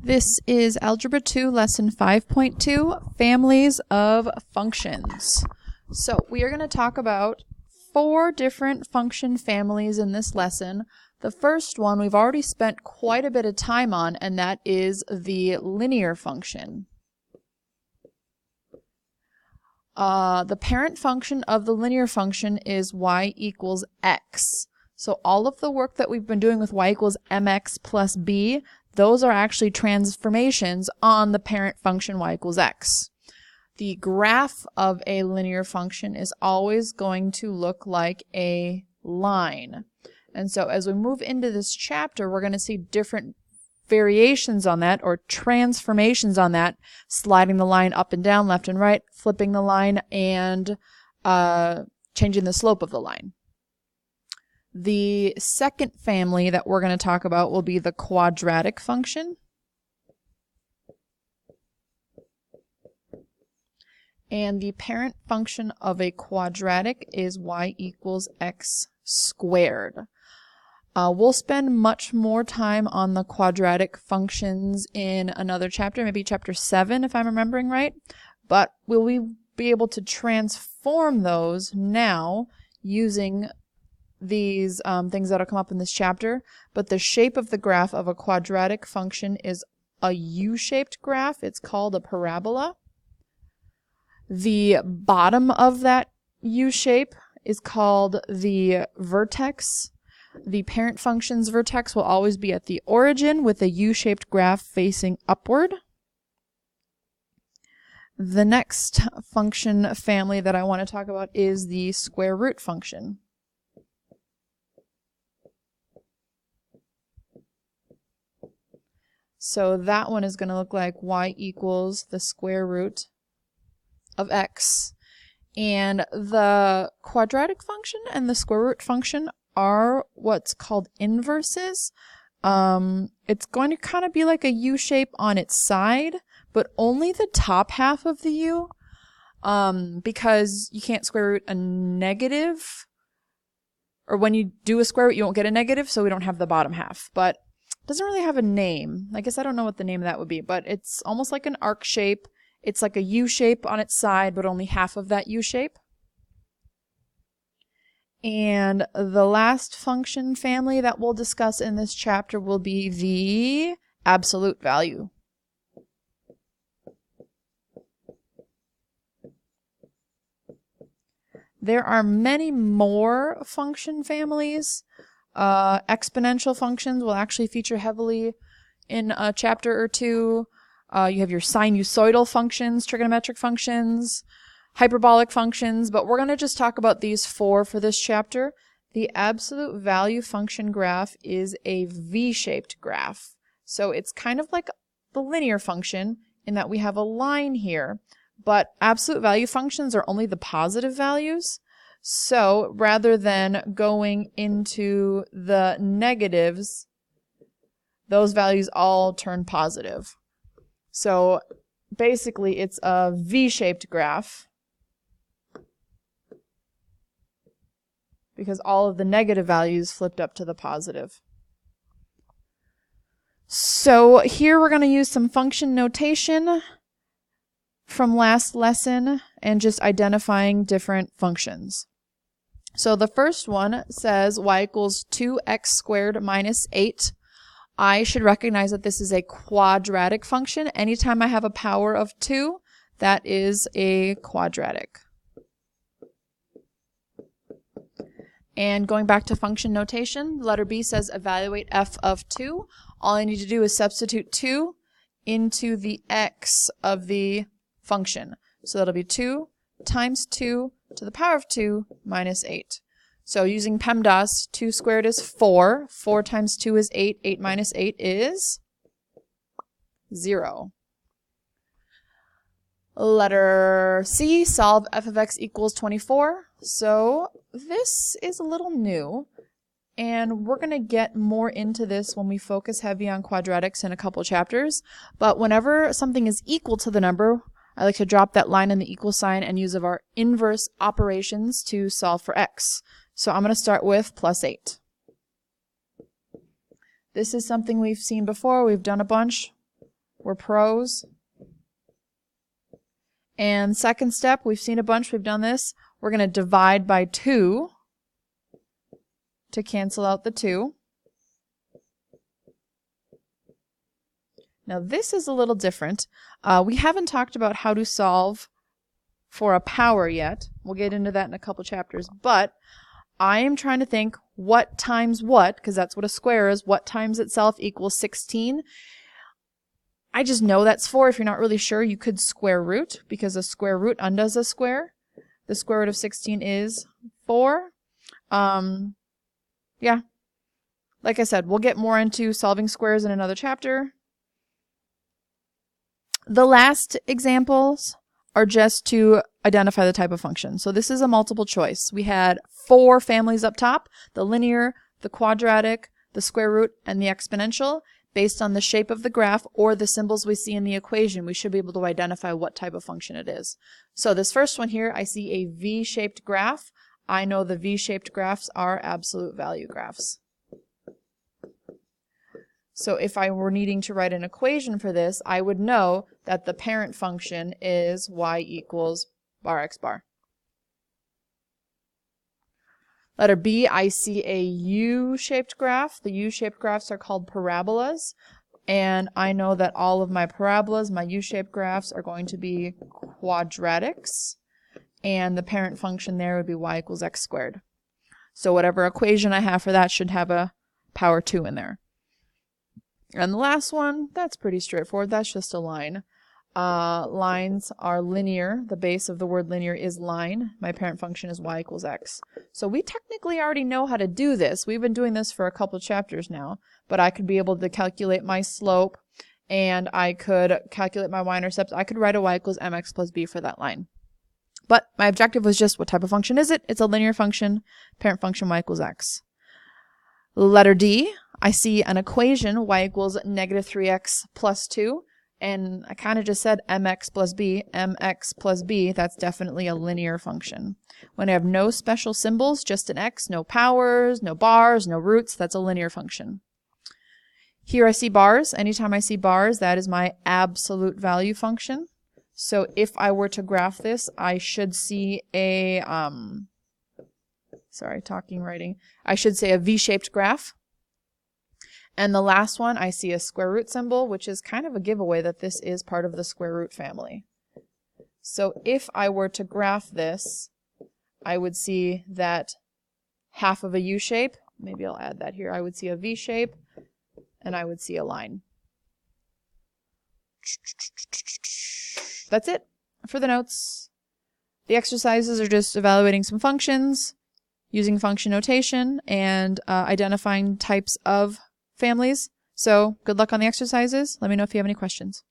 This is Algebra 2, Lesson 5.2, Families of Functions. So we are going to talk about 4 different function families in this lesson. The first one we've already spent quite a bit of time on, and that is the linear function. The parent function of the linear function is y equals x. So all of the work that we've been doing with y equals mx plus b, those are actually transformations on the parent function y equals x. The graph of a linear function is always going to look like a line. And so as we move into this chapter, we're going to see different variations on that, or transformations on that, sliding the line up and down, left and right, flipping the line, and changing the slope of the line. The second family that we're going to talk about will be the quadratic function. And the parent function of a quadratic is y equals x squared. We'll spend much more time on the quadratic functions in another chapter, maybe chapter 7 if I'm remembering right. But will we be able to transform those now using these things that will come up in this chapter? But the shape of the graph of a quadratic function is a U-shaped graph. It's called a parabola. The bottom of that U-shape is called the vertex. The parent function's vertex will always be at the origin with a U-shaped graph facing upward. The next function family that I want to talk about is the square root function. So that one is going to look like y equals the square root of x. And the quadratic function and the square root function are what's called inverses. It's going to kind of be like a U shape on its side, but only the top half of the U, because you can't square root a negative, or when you do a square root you won't get a negative, so we don't have the bottom half. But it doesn't really have a name. I guess I don't know what the name of that would be, but it's almost like an arc shape. It's like a U shape on its side, but only half of that U shape. And the last function family that we'll discuss in this chapter will be the absolute value. There are many more function families. Exponential functions will actually feature heavily in a chapter or two. You have your sinusoidal functions, trigonometric functions, hyperbolic functions, but we're going to just talk about these 4 for this chapter. The absolute value function graph is a V-shaped graph. So it's kind of like the linear function in that we have a line here, but absolute value functions are only the positive values. So rather than going into the negatives, those values all turn positive. So basically it's a V-shaped graph because all of the negative values flipped up to the positive. So here we're going to use some function notation from last lesson and just identifying different functions. So the first one says y equals 2x squared minus 8. I should recognize that this is a quadratic function. Anytime I have a power of 2, that is a quadratic. And going back to function notation, letter B says evaluate f of 2. All I need to do is substitute 2 into the x of the function. So that'll be 2 times 2 to the power of 2 minus 8. So using PEMDAS, 2 squared is 4. 4 times 2 is 8. 8 minus 8 is 0. Letter C, solve f of x equals 24. So this is a little new, and we're going to get more into this when we focus heavy on quadratics in a couple chapters. But whenever something is equal to the number, I like to drop that line in the equal sign and use of our inverse operations to solve for x. So I'm going to start with plus 8. This is something we've seen before. We've done a bunch. We're pros. And second step, we've seen a bunch, we've done this. We're going to divide by 2 to cancel out the 2. Now this is a little different. We haven't talked about how to solve for a power yet. We'll get into that in a couple chapters, but I am trying to think what times what, because that's what a square is, what times itself equals 16. I just know that's 4. If you're not really sure, you could square root, because a square root undoes a square. The square root of 16 is 4. Yeah. Like I said, we'll get more into solving squares in another chapter. The last examples are just to identify the type of function. So this is a multiple choice. We had 4 families up top: the linear, the quadratic, the square root, and the exponential. Based on the shape of the graph or the symbols we see in the equation, we should be able to identify what type of function it is. So this first one here, I see a V-shaped graph. I know the V-shaped graphs are absolute value graphs. So if I were needing to write an equation for this, I would know that the parent function is y equals bar x bar. Letter B, I see a U-shaped graph. The U-shaped graphs are called parabolas. And I know that all of my parabolas, my U-shaped graphs, are going to be quadratics. And the parent function there would be y equals x squared. So whatever equation I have for that should have a power 2 in there. And the last one, that's pretty straightforward. That's just a line. Lines are linear. The base of the word linear is line. My parent function is y equals x. So we technically already know how to do this. We've been doing this for a couple chapters now, but I could be able to calculate my slope, and I could calculate my y-intercept. I could write a y equals mx plus b for that line. But my objective was just, what type of function is it? It's a linear function. Parent function y equals x. Letter D, I see an equation, y equals negative 3x plus 2. And I kind of just said mx plus b, that's definitely a linear function. When I have no special symbols, just an x, no powers, no bars, no roots, that's a linear function. Here I see bars. Anytime I see bars, that is my absolute value function. So if I were to graph this, I should see a, I should say a V-shaped graph. And the last one, I see a square root symbol, which is kind of a giveaway that this is part of the square root family. So if I were to graph this, I would see that half of a U shape, maybe I'll add that here, I would see a V shape, and I would see a line. That's it for the notes. The exercises are just evaluating some functions, using function notation, and identifying types of families. So good luck on the exercises. Let me know if you have any questions.